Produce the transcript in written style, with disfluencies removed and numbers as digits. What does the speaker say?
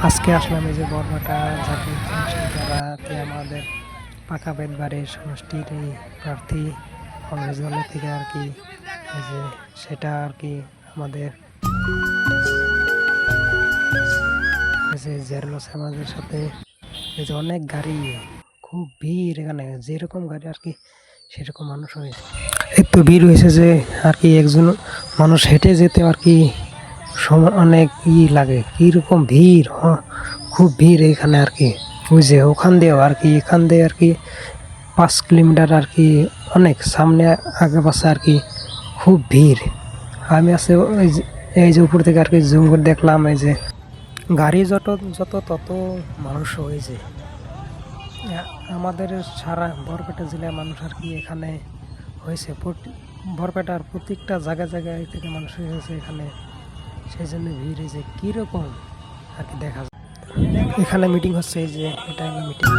আজকে আসলাম এই যে বরবাটা জাতীয় সমষ্টি দ্বারাতে আমাদের পাকা বেদবাড়ির সমষ্টির এই প্রার্থী কংগ্রেস দলের থেকে আর কি এই যে সেটা আর কি আমাদের জেরলস আমাদের সাথে এই যে অনেক গাড়ি, খুব ভিড় এখানে, যেরকম গাড়ি আর কি সেরকম মানুষ হয়েছে। এত ভিড় হয়েছে যে আর কি একজন মানুষ হেঁটে যেতে আর কি সময় অনেক লাগে, কীরকম ভিড়, খুব ভিড় এখানে আর কি। ওই যে ওখান দিয়েও আর কি, এখান দিয়ে আর কি 5 কিলোমিটার আর কি, অনেক সামনে আগে পাশে আর কি খুব ভিড়। আমি আছে এই যে উপর থেকে আর কি জুম করে দেখলাম, এই যে গাড়ি যত যত তত মানুষ হয়েছে। আমাদের সারা বরপেটা জেলায় মানুষ আর কি এখানে হয়েছে, বরপেটার প্রত্যেকটা জায়গায় জায়গায় থেকে মানুষ হয়েছে এখানে, সেই জন্য ভিড় হয়েছে কীরকম আর কি দেখা যায়। এখানে মিটিং হচ্ছে, এই যে এটা মিটিং।